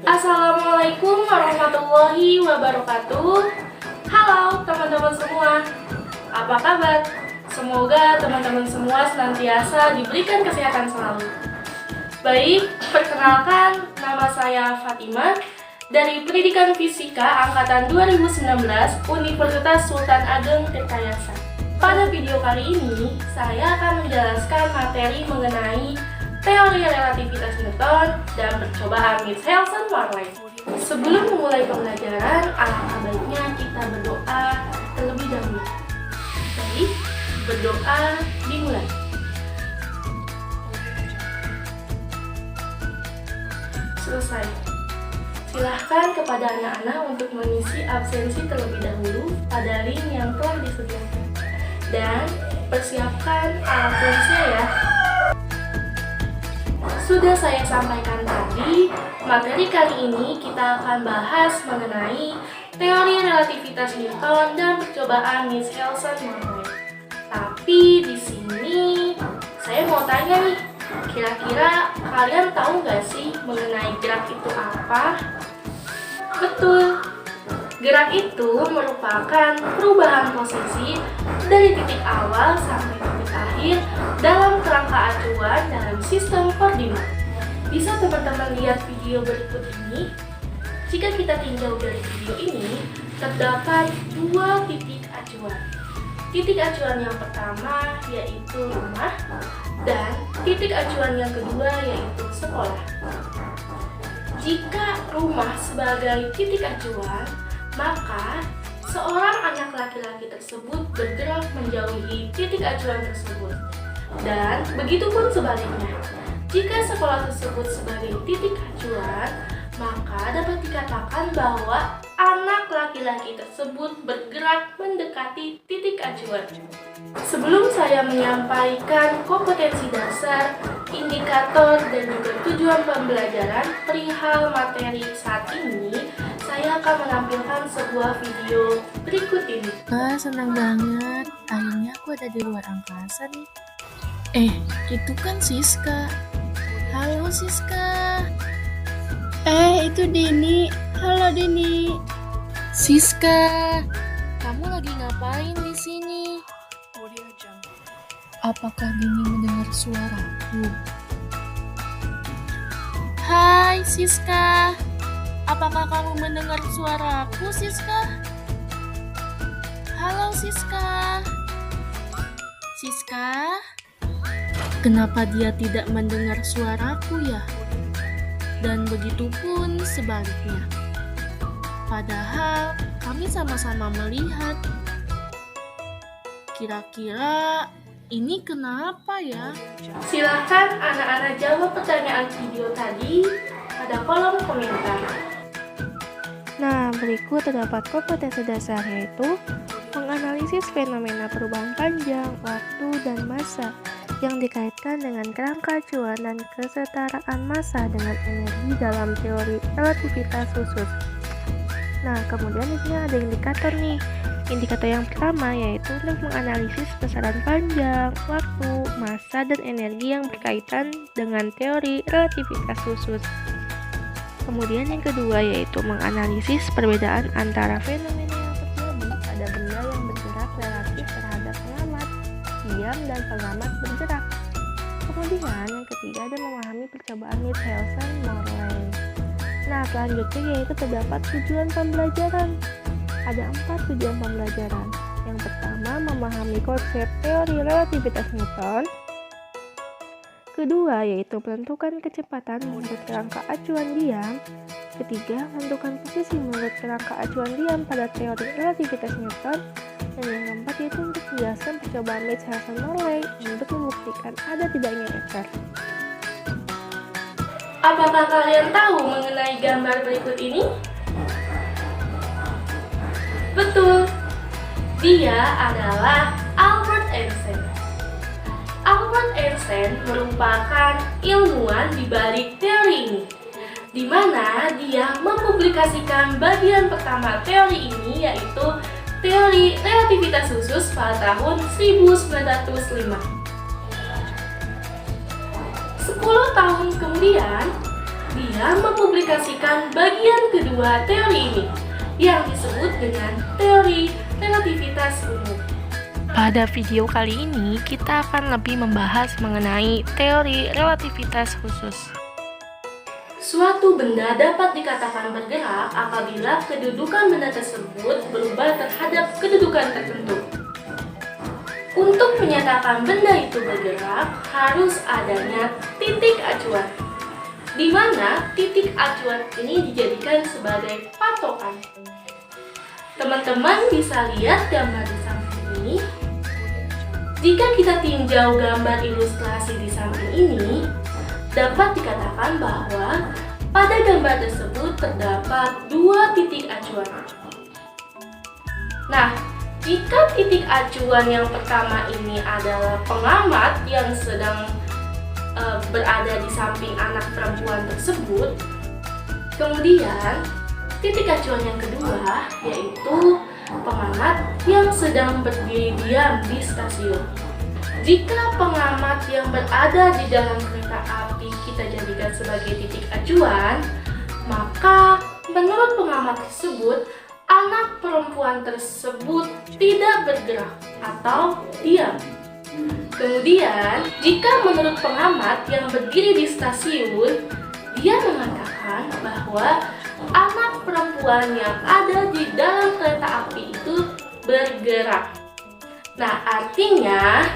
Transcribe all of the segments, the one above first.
Assalamualaikum warahmatullahi wabarakatuh. Halo teman-teman semua, apa kabar? Semoga teman-teman semua senantiasa diberikan kesehatan selalu. Baik, perkenalkan, nama saya Fatimah dari Pendidikan Fisika Angkatan 2019 Universitas Sultan Ageng Tirtayasa. Pada video kali ini, saya akan menjelaskan materi mengenai teori relativitas Newton dan percobaan Michelson-Morley. Sebelum memulai pembelajaran, alangkah baiknya kita berdoa terlebih dahulu. Baik, berdoa dimulai. Selesai. Silahkan kepada anak-anak untuk mengisi absensi terlebih dahulu pada link yang telah disediakan. Dan persiapkan alat tulisnya ya. Sudah saya sampaikan tadi, materi kali ini kita akan bahas mengenai teori relativitas Newton dan percobaan Michelson-Morley. Tapi di sini saya mau tanya nih, kira-kira kalian tahu nggak sih mengenai gerak itu apa? Betul, gerak itu merupakan perubahan posisi dari titik awal sampai titik akhir dalam kerangka acuan dalam sistem koordinat. Bisa teman-teman lihat video berikut ini. Jika kita tinjau dari video ini, terdapat dua titik acuan. Titik acuan yang pertama yaitu rumah dan titik acuan yang kedua yaitu sekolah. Jika rumah sebagai titik acuan, maka seorang anak laki-laki tersebut bergerak menjauhi titik acuan tersebut. Dan begitu pun sebaliknya. Jika sekolah tersebut sebagai titik acuan, maka dapat dikatakan bahwa anak laki-laki tersebut bergerak mendekati titik acuan. Sebelum saya menyampaikan kompetensi dasar, indikator, dan juga tujuan pembelajaran perihal materi saat ini, saya akan menampilkan sebuah video berikut ini. Wah, senang banget. Akhirnya aku ada di luar angkasa nih. Itu kan Siska. Halo Siska. Itu Dini. Halo Dini. Siska, kamu lagi ngapain di sini? Apakah Dini mendengar suaraku? Hai Siska. Apakah kamu mendengar suaraku, Siska? Halo, Siska. Siska? Kenapa dia tidak mendengar suaraku ya? Dan begitu pun sebaliknya. Padahal kami sama-sama melihat. Kira-kira ini kenapa ya? Silakan anak-anak jawab pertanyaan video tadi pada kolom komentar. Nah, berikut terdapat kompetensi dasar yaitu menganalisis fenomena perubahan panjang, waktu, dan massa yang dikaitkan dengan kerangka acuan dan kesetaraan massa dengan energi dalam teori relativitas khusus. Nah, kemudian di sini ada indikator nih. Indikator yang pertama yaitu untuk menganalisis besaran panjang, waktu, massa, dan energi yang berkaitan dengan teori relativitas khusus. Kemudian yang kedua yaitu menganalisis perbedaan antara fenomena yang terjadi pada benda yang bergerak relatif terhadap pengamat diam dan pengamat bergerak. Kemudian yang ketiga ada memahami percobaan Michelson-Morley. Nah, selanjutnya yaitu terdapat tujuan pembelajaran. Ada 4 tujuan pembelajaran. Yang pertama, memahami konsep teori relativitas Newton. Kedua, yaitu menentukan kecepatan menurut kerangka acuan diam. Ketiga, menentukan posisi menurut kerangka acuan diam pada teori relativitas Newton. Dan yang keempat, yaitu untuk menjelaskan percobaan Michelson-Morley untuk membuktikan ada tidaknya ekor. Apakah kalian tahu mengenai gambar berikut ini? Betul, dia adalah Albert Einstein. Albert Einstein merupakan ilmuwan di balik teori ini, di mana dia mempublikasikan bagian pertama teori ini, yaitu teori relativitas khusus pada tahun 1905. 10 tahun kemudian, dia mempublikasikan bagian kedua teori ini, yang disebut dengan teori relativitas umum. Pada video kali ini, kita akan lebih membahas mengenai teori relativitas khusus. Suatu benda dapat dikatakan bergerak apabila kedudukan benda tersebut berubah terhadap kedudukan tertentu. Untuk menyatakan benda itu bergerak, harus adanya titik acuan, di mana titik acuan ini dijadikan sebagai patokan. Teman-teman bisa lihat gambar di samping ini. Jika kita tinjau gambar ilustrasi di samping ini, dapat dikatakan bahwa pada gambar tersebut terdapat dua titik acuan. Nah, jika titik acuan yang pertama ini adalah pengamat yang sedang berada di samping anak perempuan tersebut, kemudian titik acuan yang kedua yaitu pengamat yang sedang berdiri diam di stasiun. Jika pengamat yang berada di dalam kereta api kita jadikan sebagai titik acuan, maka menurut pengamat tersebut, anak perempuan tersebut tidak bergerak atau diam. Kemudian, jika menurut pengamat yang berdiri di stasiun, dia mengatakan bahwa anak perempuan yang ada di dalam kereta api itu bergerak. Nah, artinya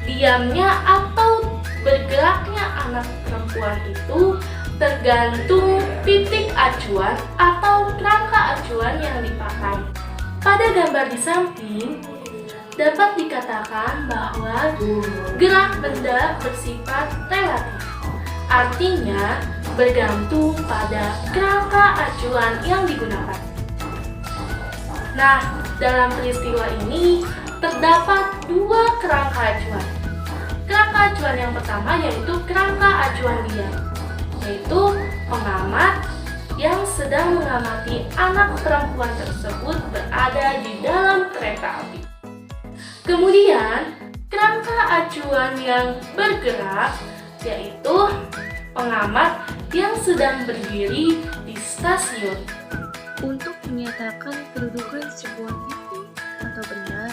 diamnya atau bergeraknya anak perempuan itu tergantung titik acuan atau kerangka acuan yang dipakai. Pada gambar di samping, dapat dikatakan bahwa gerak benda bersifat relatif. Artinya, bergantung pada kerangka acuan yang digunakan. Nah, dalam peristiwa ini terdapat dua kerangka acuan. Kerangka acuan yang pertama yaitu kerangka acuan diam, yaitu pengamat yang sedang mengamati anak perempuan tersebut berada di dalam kereta api. Kemudian, kerangka acuan yang bergerak yaitu pengamat yang sedang berdiri di stasiun. Untuk menyatakan kedudukan sebuah titik atau benda,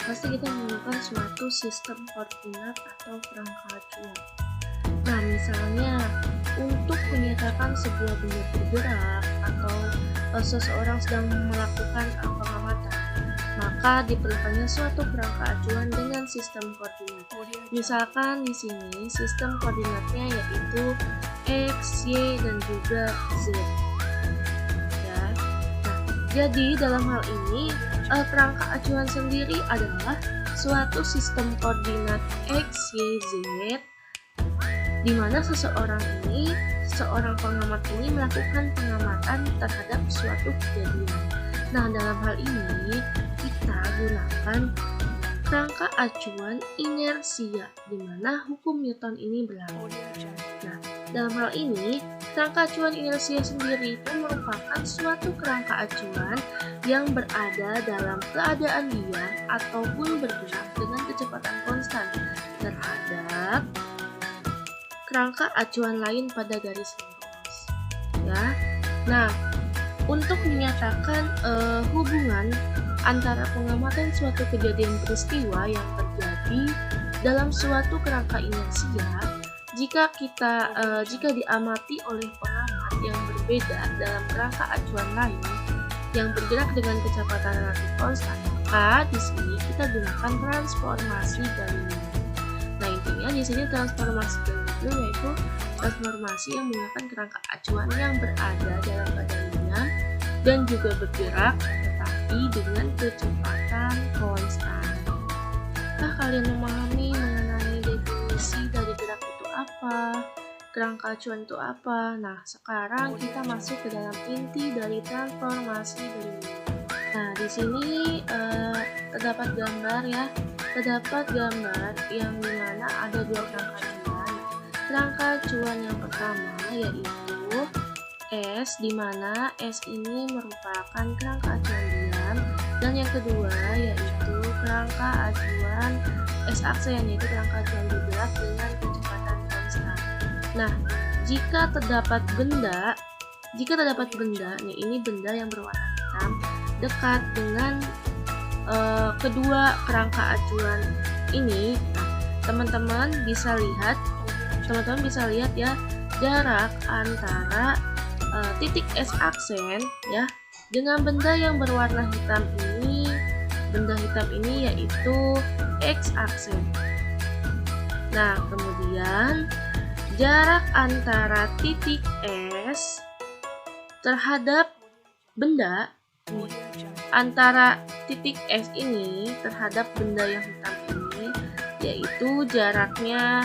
pasti kita memerlukan suatu sistem koordinat atau kerangka acuan. Nah, misalnya untuk menyatakan sebuah benda bergerak atau seseorang sedang melakukan pengamatan, maka diperlukannya suatu kerangka acuan dengan sistem koordinat. Misalkan di sini sistem koordinatnya yaitu X, Y, dan juga Z. Ya. Nah, jadi dalam hal ini kerangka acuan sendiri adalah suatu sistem koordinat X, Y, Z, di mana seseorang pengamat ini melakukan pengamatan terhadap suatu kejadian. Nah, dalam hal ini kita gunakan kerangka acuan inersia, di mana hukum Newton ini berlaku. Nah, dalam hal ini kerangka acuan inersia sendiri itu merupakan suatu kerangka acuan yang berada dalam keadaan diam ataupun bergerak dengan kecepatan konstan terhadap kerangka acuan lain pada garis lurus. Ya. Nah, untuk menyatakan hubungan antara pengamatan suatu kejadian peristiwa yang terjadi dalam suatu kerangka inersia, jika diamati oleh pengamat yang berbeda dalam kerangka acuan lain yang bergerak dengan kecepatan relatif konstan, maka di sini kita gunakan transformasi Galileo. Nah, intinya di sini transformasi Galileo yaitu transformasi yang menggunakan kerangka acuan yang berada dalam keadaan diam dan juga bergerak tetapi dengan kecepatan konstan. Nah, kalian memahami mengenai definisi dari gerak itu apa? Kerangka acuan itu apa? Nah, sekarang kita masuk ke dalam inti dari transformasi Galileo. Nah, di sini terdapat gambar ya. Terdapat gambar yang dimana ada dua kerangka acuan. Kerangka acuan yang pertama yaitu S, di mana S ini merupakan kerangka acuan diam, dan yang kedua yaitu kerangka acuan S aksen, yaitu kerangka acuan bergerak dengan kecepatan konstan. Nah, jika terdapat benda nih, ini benda yang berwarna hitam dekat dengan kedua kerangka acuan ini, nah, teman-teman bisa lihat ya jarak antara titik S aksen ya dengan benda yang berwarna hitam ini, yaitu X aksen. Nah, kemudian jarak antara titik S terhadap benda antara titik S ini terhadap benda yang hitam ini yaitu jaraknya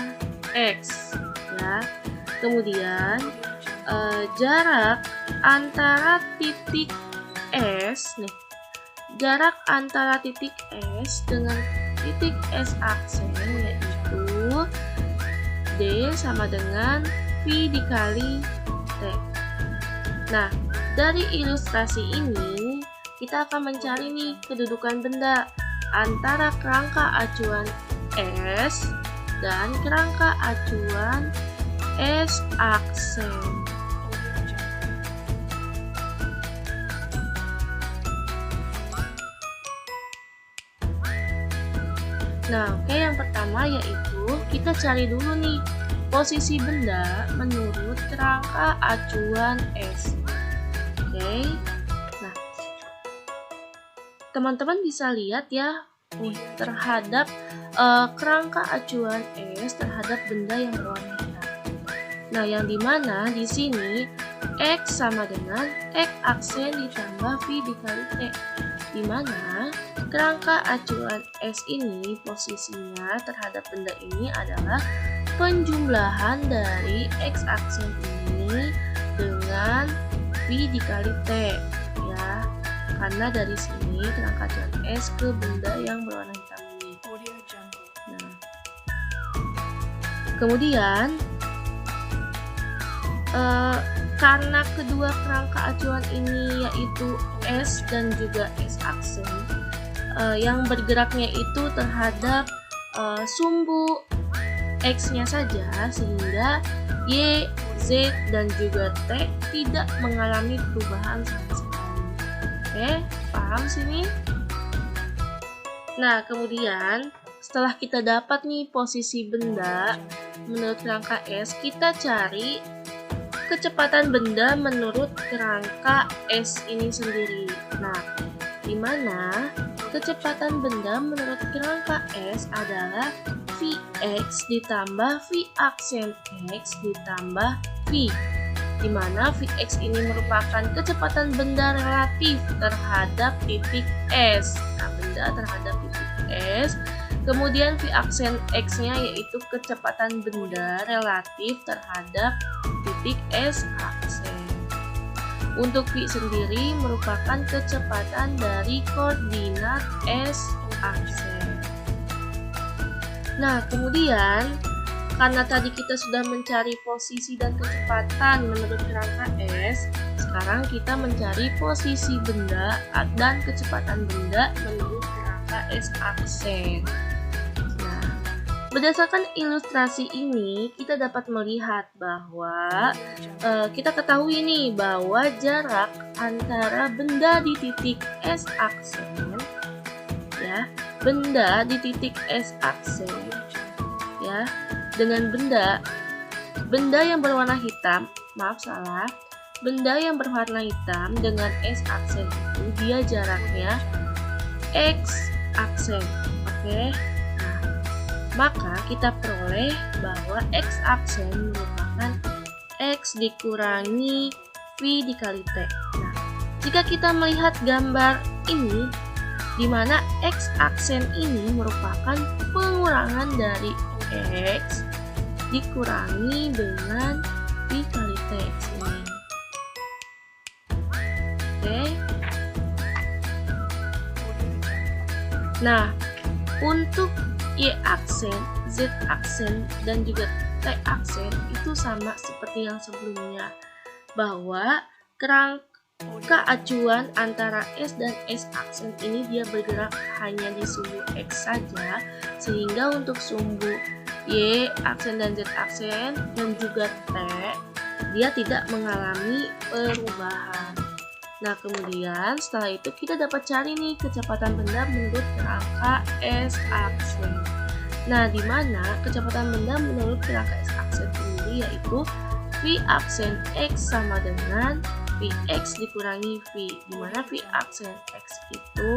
X ya. Kemudian jarak antara titik S dengan titik S aksen yaitu D sama dengan V dikali T. Nah, dari ilustrasi ini kita akan mencari nih kedudukan benda antara kerangka acuan S dan kerangka acuan S aksen. Nah, oke, yang pertama yaitu kita cari dulu nih posisi benda menurut kerangka acuan S. Oke. Nah, teman-teman bisa lihat ya terhadap kerangka acuan S terhadap benda yang berwarna hitam. Nah, yang dimana di sini X sama dengan X aksen ditambah V dikali T, dimana kerangka acuan S ini posisinya terhadap benda ini adalah penjumlahan dari X aksen ini dengan V dikali T ya, karena dari sini kerangka acuan S ke benda yang berwarna hitam ini. Nah, kemudian karena kedua kerangka acuan ini yaitu S dan juga S aksen yang bergeraknya itu terhadap sumbu X-nya saja, sehingga Y, Z, dan juga T tidak mengalami perubahan sama sekali. Oke, paham sini? Nah, kemudian setelah kita dapat nih posisi benda menurut kerangka S, kita cari kecepatan benda menurut kerangka S ini sendiri. Nah, di mana kecepatan benda menurut kerangka S adalah Vx ditambah V aksen X ditambah V, di mana Vx ini merupakan kecepatan benda relatif terhadap titik S. Nah, benda terhadap titik S. Kemudian V aksen X-nya yaitu kecepatan benda relatif terhadap titik S aksen. Untuk V sendiri merupakan kecepatan dari koordinat S aksen. Nah, kemudian karena tadi kita sudah mencari posisi dan kecepatan menurut kerangka S, sekarang kita mencari posisi benda dan kecepatan benda menurut kerangka S aksen. Nah, berdasarkan ilustrasi ini, kita dapat melihat bahwa kita ketahui nih bahwa jarak antara benda di titik S aksen ya, benda di titik S aksen ya dengan benda yang berwarna hitam, benda yang berwarna hitam dengan S aksen itu dia jaraknya X aksen. Oke. Nah, maka kita peroleh bahwa X aksen merupakan X dikurangi V dikali T. Nah, jika kita melihat gambar ini, di mana X aksen ini merupakan pengurangan dari X dikurangi dengan V kali T ini. Oke. Nah, untuk Y aksen, Z aksen, dan juga T aksen itu sama seperti yang sebelumnya, bahwa kerangka acuan antara S dan S aksen ini dia bergerak hanya di sumbu X saja, sehingga untuk sumbu Y aksen dan Z aksen dan juga T dia tidak mengalami perubahan. Nah, kemudian setelah itu kita dapat cari nih kecepatan benda menurut kerangka S-aksen. Nah, di mana kecepatan benda menurut kerangka S-aksen sendiri yaitu V aksen X sama dengan Vx dikurangi V, di mana V aksen X itu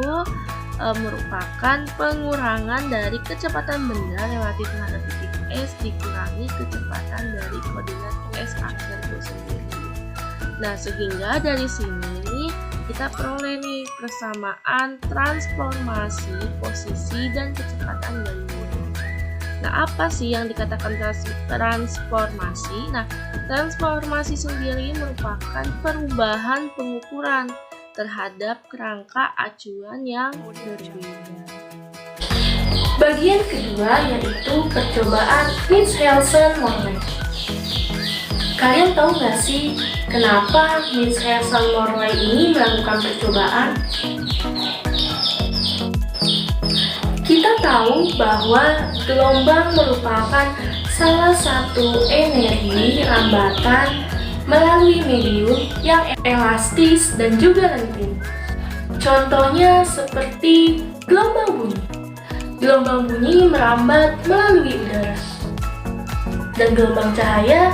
merupakan pengurangan dari kecepatan benda relatif terhadap titik S dikurangi kecepatan dari koordinat S aksen itu sendiri. Nah, sehingga dari sini kita peroleh nih persamaan transformasi posisi dan kecepatan dari bola. Nah, apa sih yang dikatakan transformasi? Nah, transformasi sendiri merupakan perubahan pengukuran terhadap kerangka acuan yang berbeda. Bagian kedua yaitu percobaan Mitchelson-Morley. Kalian tahu nggak sih kenapa Mitchelson-Morley ini melakukan percobaan? Kita tahu bahwa gelombang merupakan salah satu energi rambatan melalui medium yang elastis dan juga lenting. Contohnya seperti gelombang bunyi. Gelombang bunyi merambat melalui udara. Dan gelombang cahaya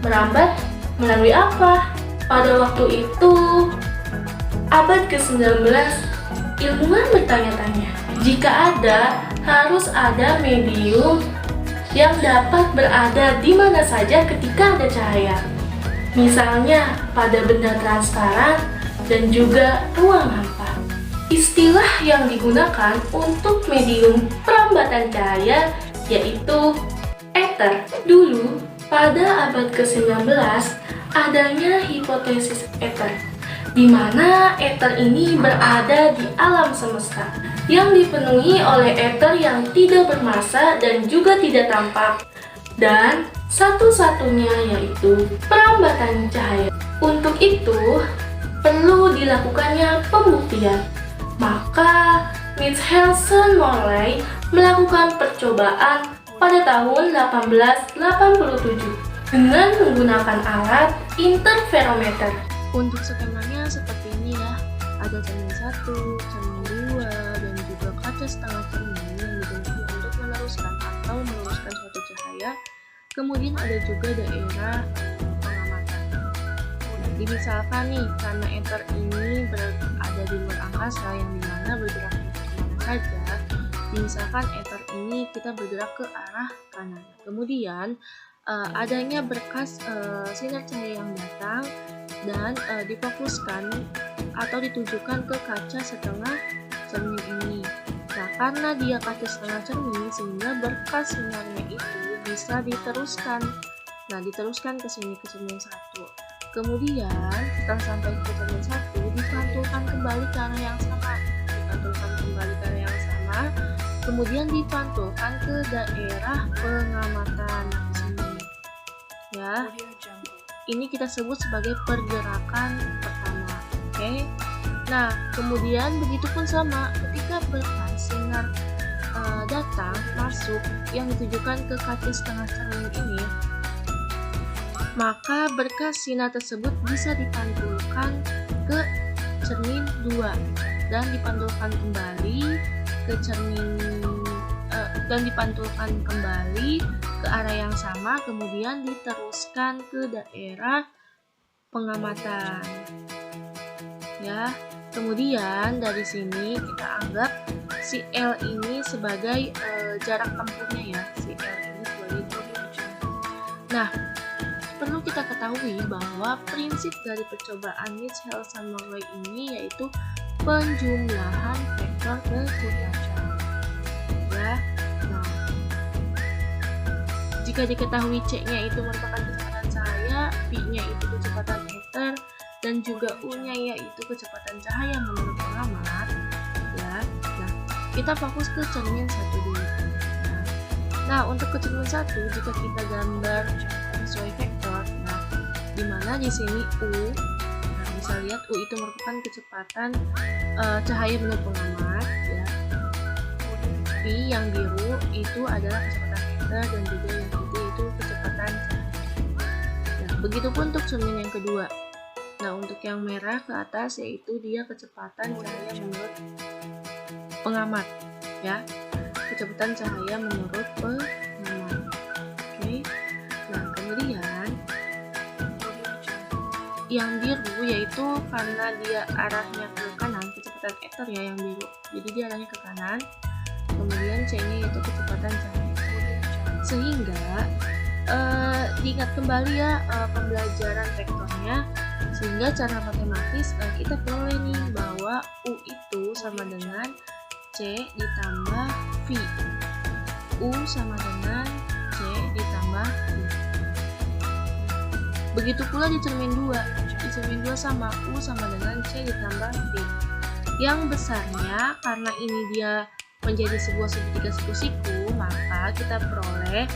merambat melalui apa? Pada waktu itu, abad ke-19, ilmuwan bertanya-tanya, jika harus ada medium yang dapat berada di mana saja ketika ada cahaya. Misalnya pada benda transparan dan juga ruang hampa. Istilah yang digunakan untuk medium perambatan cahaya yaitu ether. Dulu, pada abad ke-19, adanya hipotesis ether, di mana ether ini berada di alam semesta, yang dipenuhi oleh ether yang tidak bermassa dan juga tidak tampak, dan satu-satunya yaitu perambatan cahaya. Untuk itu, perlu dilakukannya pembuktian. Maka, Mitchelson-Morley melakukan percobaan pada tahun 1887 dengan menggunakan alat interferometer. Untuk skemanya seperti ini ya, ada cermin 1, cermin 2, dan juga kaca setengah cermin yang digunakan untuk meneruskan atau meluruskan suatu cahaya. Kemudian ada juga daerah pengamatan. Misalkan nih, karena ether ini berada di luar angkasa yang dimana bergerak kemana saja, misalkan ether ini kita bergerak ke arah kanan. Kemudian adanya berkas sinar cahaya yang datang dan difokuskan atau ditujukan ke kaca setengah cermin ini. Nah, karena dia kaca setengah cermin sehingga berkas sinarnya itu bisa diteruskan. Nah, diteruskan ke sini ke cermin 1. Kemudian setelah sampai ke cermin 1 dipantulkan kembali ke arah yang sama. Kemudian dipantulkan ke daerah pengamatan di sini. Ya. Ini kita sebut sebagai pergerakan pertama. Oke. Nah, kemudian begitu pun sama ketika berkas sinar datang masuk yang ditujukan ke kaca setengah cermin ini, maka berkas sinar tersebut bisa dipantulkan ke cermin 2 dan dipantulkan kembali ke cermin dan dipantulkan kembali ke arah yang sama, kemudian diteruskan ke daerah pengamatan. Ya, kemudian dari sini kita anggap si L ini sebagai jarak tempuhnya ya, si L ini sebagai jarak tempuh. Nah, perlu kita ketahui bahwa prinsip dari percobaan Mitchelson-Morley ini yaitu penjumlahan vektor kecepatan. Ya, nah, jika diketahui C-nya itu merupakan kecepatan cahaya, V-nya itu kecepatan ether, dan juga U-nya yaitu kecepatan cahaya menurut pengamat, ya. Nah, kita fokus ke cermin 1 dulu. Nah, untuk ke cermin 1, jika kita gambar sesuai vektor, nah, dimana di sini U, nah, bisa lihat U itu merupakan kecepatan cahaya menurut pengamat, ya. V yang biru itu adalah kecepatan ether dan juga yang putih itu kecepatan cahaya. Nah, begitupun untuk cermin yang kedua. Nah, untuk yang merah ke atas yaitu dia kecepatan cahaya menurut pengamat, ya. Kecepatan cahaya menurut pengamat. Oke. Nah, kemudian yang biru yaitu karena dia arahnya ke kanan, kecepatan ether ya yang biru. Jadi dia arahnya ke kanan. Kemudian C-nya yaitu kecepatan cahaya. Sehingga diingat kembali ya pembelajaran vektornya. Sehingga cara matematis kita peroleh nih bahwa U itu sama dengan C ditambah V. U sama dengan C ditambah V. Begitu pula di cermin 2. Di cermin 2 sama U sama dengan C ditambah V. Yang besarnya karena ini dia menjadi sebuah segitiga siku-siku, maka kita peroleh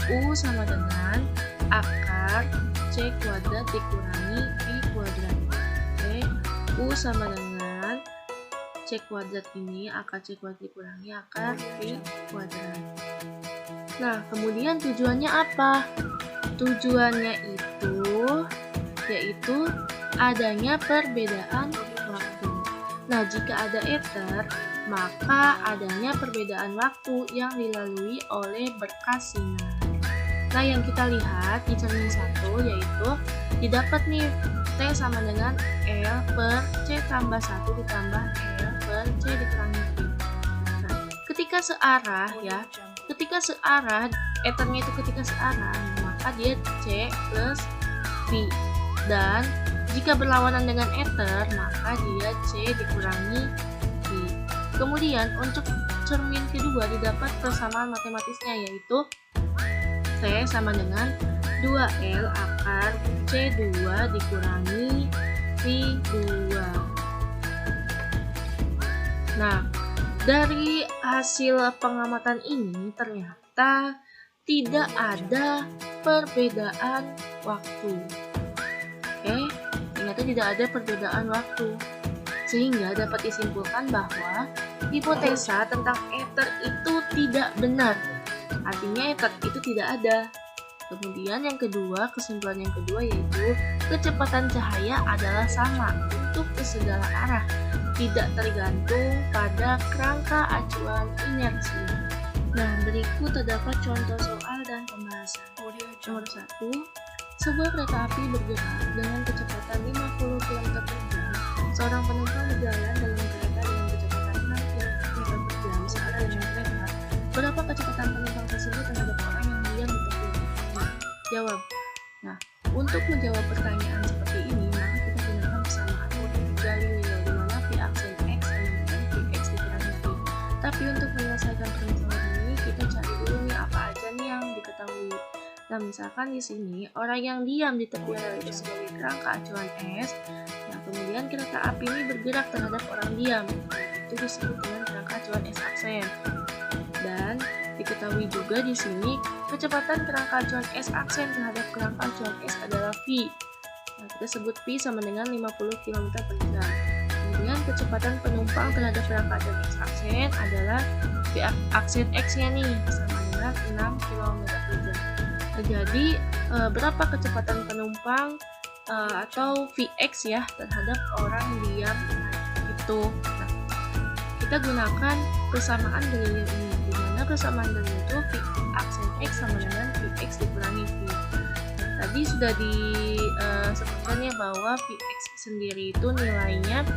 U sama dengan akar C kuadrat dikurangi V kuadrat. Oke, U sama dengan C kuadrat ini, akar C kuadrat dikurangi akar V kuadrat. Nah, kemudian tujuannya apa? Tujuannya itu yaitu adanya perbedaan waktu. Nah, jika ada ether, maka adanya perbedaan waktu yang dilalui oleh berkas sinar. Nah, yang kita lihat di cermin 1 yaitu didapat nih T sama dengan L per C tambah 1 ditambah L per C dikurangi V. Nah, ketika searah ya, ketika searah, ethernya itu ketika searah, maka dia C plus V. Dan jika berlawanan dengan ether, maka dia C dikurangi V. Kemudian untuk cermin kedua didapat persamaan matematisnya yaitu T sama dengan 2L akar C2 dikurangi V2. Nah, dari hasil pengamatan ini ternyata tidak ada perbedaan waktu. Oke, ternyata tidak ada perbedaan waktu. Sehingga dapat disimpulkan bahwa hipotesa tentang ether itu tidak benar. Artinya ether itu tidak ada. Kemudian yang kedua, kesimpulan yang kedua yaitu kecepatan cahaya adalah sama untuk ke segala arah, tidak tergantung pada kerangka acuan inersi. Nah, berikut terdapat contoh soal dan pembahasan. Nomor 1, sebuah kereta api bergerak dengan kecepatan 50 km per jam. Seorang penumpang berjalan dalam kereta dengan kecepatan 6 km per jam searah dengan kereta. Berapa kecepatan penumpang tersebut terhadap orang yang diam di tepi? Jawab. Nah, untuk menjawab pertanyaan seperti ini, maka kita gunakan persamaan Galileo di mana V aksen X sama dengan Vx dikurangi V. Tapi untuk menyelesaikan permasalahan ini, kita cari dulu nih apa aja nih yang diketahui. Nah, misalkan di sini orang yang diam di tepi rel itu sebagai kerangka acuan S. Nah, kemudian kereta api ini bergerak terhadap orang diam. Itu disebut dengan kerangka acuan S aksen. Dan diketahui juga di sini kecepatan kerangka acuan S aksen terhadap kerangka acuan S adalah V. Nah, kita sebut V sama dengan 50 km per jam. Kemudian kecepatan penumpang terhadap kerangka acuan S aksen adalah V aksen X-nya nih sama dengan 6 km per jam. Nah, jadi berapa kecepatan penumpang atau Vx ya terhadap orang diam itu? Nah, kita gunakan persamaan Galileo ini. Persamaan Galileo itu V aksen X sama dengan Vx dikurangi V. Nah, tadi sudah disebutkan ya bahwa Vx sendiri itu nilainya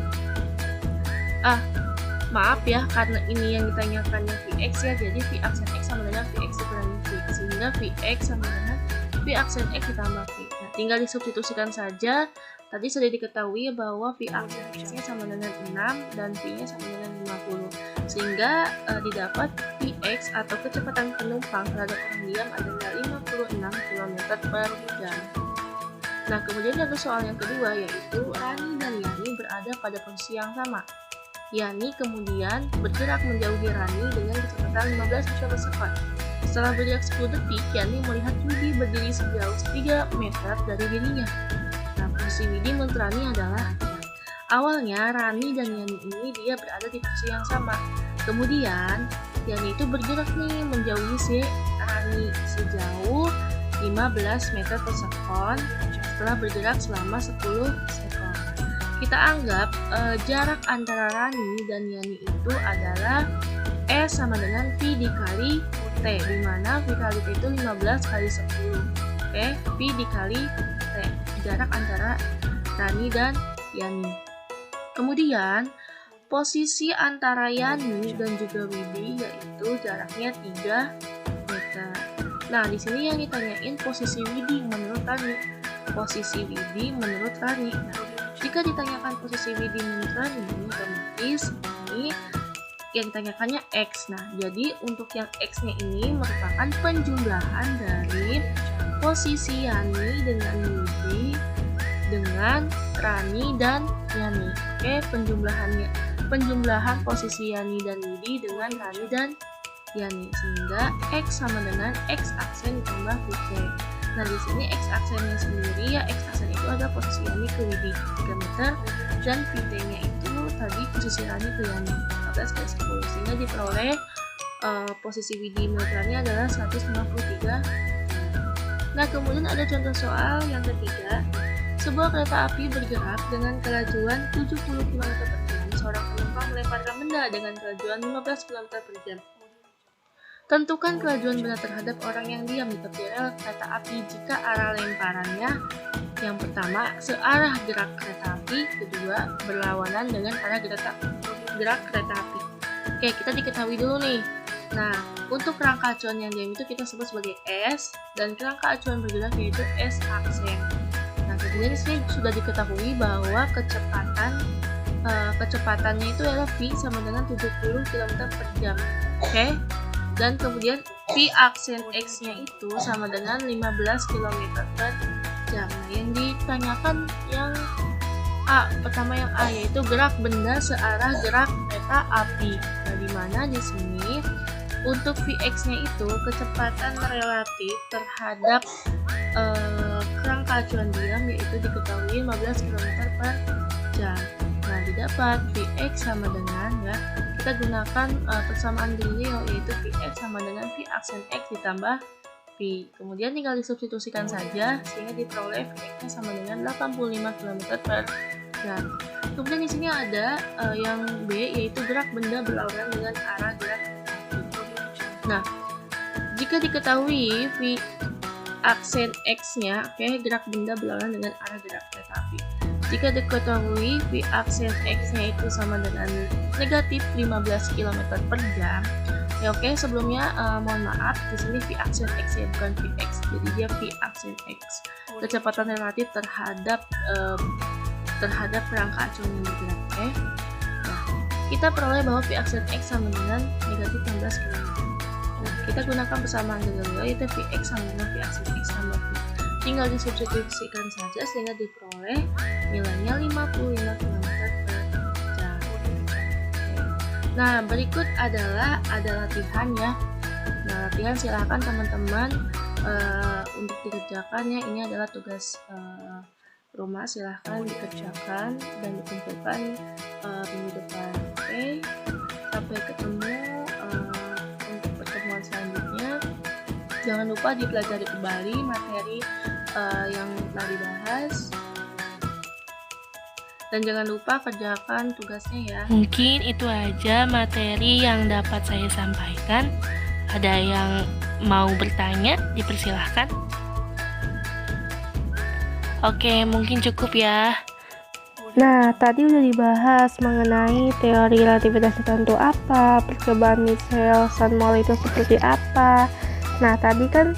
maaf ya, karena ini yang ditanyakannya Vx ya, jadi V aksen X sama dengan Vx dikurangi V, sehingga Vx sama dengan V aksen X ditambah V. Nah, tinggal disubstitusikan saja. Tadi sudah diketahui bahwa V aksen X-nya sama dengan 6 dan V-nya sama dengan 50. Sehingga didapat Vx atau kecepatan penumpang terhadap orang diam adalah 56 km per jam. Nah, kemudian ada soal yang kedua yaitu Rani dan Yani berada pada posisi yang sama. Yani kemudian bergerak menjauhi Rani dengan kecepatan 15 meter per second. Setelah bergerak 10 detik, Yani melihat Widi berdiri sejauh 3 meter dari dirinya. Nah, posisi Widi menurut Rani adalah awalnya Rani dan Yani ini dia berada di posisi yang sama. Kemudian Yani itu bergerak nih menjauhi si Rani sejauh 15 meter per second setelah bergerak selama 10 sekon. Kita anggap jarak antara Rani dan Yani itu adalah S sama dengan V dikali T, di mana V kali T itu 15 kali 10. Oke, V dikali T, jarak antara Rani dan Yani. Kemudian, posisi antara Yani dan juga Widi yaitu jaraknya 3 meter. Nah, di sini yang ditanyain posisi Widi menurut Rani. Posisi Widi menurut Rani. Nah, jika ditanyakan posisi Widi menurut Rani, otomatis ini yang ditanyakannya X. Nah, jadi untuk yang X-nya ini merupakan penjumlahan dari posisi Yani dengan Widi dengan Rani dan Yani. Oke, penjumlahan posisi Yani dan Widi dengan Rani dan Yani, sehingga X sama dengan X aksen ditambah VT. Nah, di sini X aksennya sendiri ya, X aksen itu ada posisi Yani ke Widi 3 meter dan VT-nya itu tadi posisi Rani ke Yani 15 kali 10, sehingga diperoleh posisi Widi menurut Rani adalah 153. Nah, kemudian ada contoh soal yang ketiga. Sebuah kereta api bergerak dengan kelajuan 70 km per jam. Seorang penumpang melemparkan benda dengan kelajuan 15 km per jam. Tentukan kelajuan benda terhadap orang yang diam di tepi rel kereta api jika arah lemparannya yang pertama searah gerak kereta api, kedua berlawanan dengan arah gerak kereta api. Oke, kita diketahui dulu nih. Nah, untuk kerangka acuan yang diam itu kita sebut sebagai S, dan kerangka acuan bergerak yaitu S aksen. Nah, kemudian disini sudah diketahui bahwa kecepatannya itu adalah V sama dengan 70 km per jam. Oke? Dan kemudian V aksen X-nya itu sama dengan 15 km per jam. Nah, yang ditanyakan yang A, pertama yang A yaitu gerak benda searah gerak kereta api. Nah, di mana di sini untuk Vx-nya itu kecepatan relatif terhadap kerangka acuan diam yaitu diketahui 15 km per jam. Nah, didapat Vx sama dengan ya, kita gunakan persamaan Galileo yaitu Vx sama dengan V aksen X ditambah V. Kemudian tinggal disubstitusikan saja sehingga diperoleh Vx-nya sama dengan 85 km per jam. Kemudian di sini ada yang B yaitu gerak benda berlawanan dengan arah gerak kereta api. Nah, jika diketahui V aksen X-nya, gerak benda berlawanan dengan arah gerak kereta api. Jika diketahui V aksen X-nya itu sama dengan negatif 15 km per jam, ya sebelumnya mohon maaf, di sini V aksen X ya, bukan Vx, jadi dia V aksen X. Kecepatan relatif terhadap kerangka acuan yang bergerak. Nah, kita peroleh bahwa V aksen X sama dengan negatif 16 km. Nah, kita gunakan persamaan Galileo yaitu Vx sama dengan V aksen X tambah V. Tinggal disubstitusikan saja sehingga diperoleh nilainya 55 km per jam. Nah, berikut ada latihan ya. Nah, latihan silakan teman-teman untuk dikerjakan ya. Ini adalah tugas rumah, silahkan dikerjakan dan dikumpulkan minggu depan. Oke, sampai ketemu untuk pertemuan selanjutnya. Jangan lupa dipelajari kembali materi yang telah dibahas, dan jangan lupa kerjakan tugasnya ya. Mungkin itu aja materi yang dapat saya sampaikan. Ada yang mau bertanya, dipersilahkan. Oke, mungkin cukup ya. Nah, tadi udah dibahas mengenai teori relativitas tertentu apa, percobaan Michelson-Morley itu seperti apa. Nah, tadi kan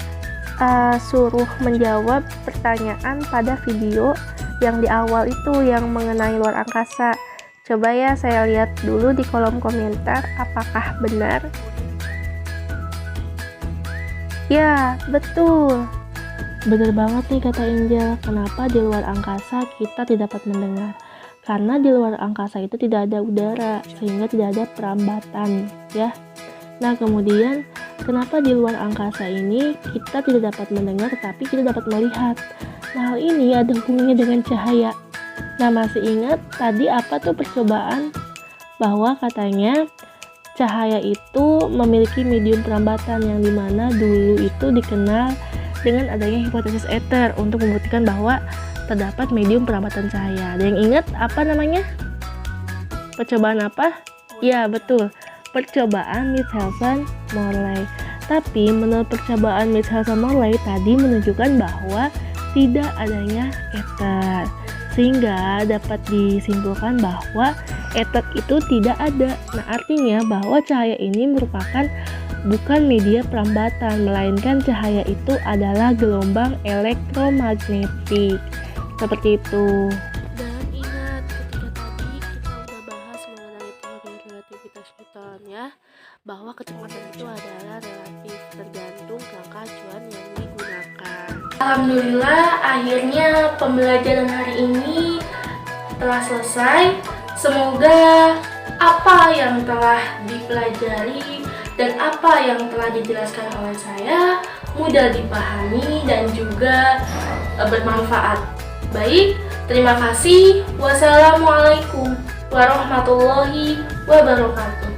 suruh menjawab pertanyaan pada video yang di awal itu yang mengenai luar angkasa. Coba ya saya lihat dulu di kolom komentar apakah benar. Ya, betul. Bener banget nih kata Angel, kenapa di luar angkasa kita tidak dapat mendengar? Karena di luar angkasa itu tidak ada udara, sehingga tidak ada perambatan, ya. Nah, kemudian kenapa di luar angkasa ini kita tidak dapat mendengar, tapi kita dapat melihat? Nah, hal ini ada hubungannya dengan cahaya. Nah, masih ingat tadi apa tuh percobaan? Bahwa katanya cahaya itu memiliki medium perambatan yang dimana dulu itu dikenal dengan adanya hipotesis ether untuk membuktikan bahwa terdapat medium peramatan cahaya. Ada yang ingat apa namanya? Percobaan apa? Ya, betul. Percobaan Michelson-Morley. Tapi menurut percobaan Michelson-Morley tadi menunjukkan bahwa tidak adanya ether, sehingga dapat disimpulkan bahwa ether itu tidak ada. Nah, artinya bahwa cahaya ini merupakan bukan media perambatan, melainkan cahaya itu adalah gelombang elektromagnetik. Seperti itu. Dan ingat, ketika tadi kita udah bahas mengenai teori relativitas Newton ya, bahwa kecepatan itu adalah relatif tergantung kerangka acuan yang digunakan. Alhamdulillah, akhirnya pembelajaran hari ini telah selesai. Semoga apa yang telah dipelajari dan apa yang telah dijelaskan oleh saya mudah dipahami dan juga bermanfaat. Baik, terima kasih. Wassalamualaikum warahmatullahi wabarakatuh.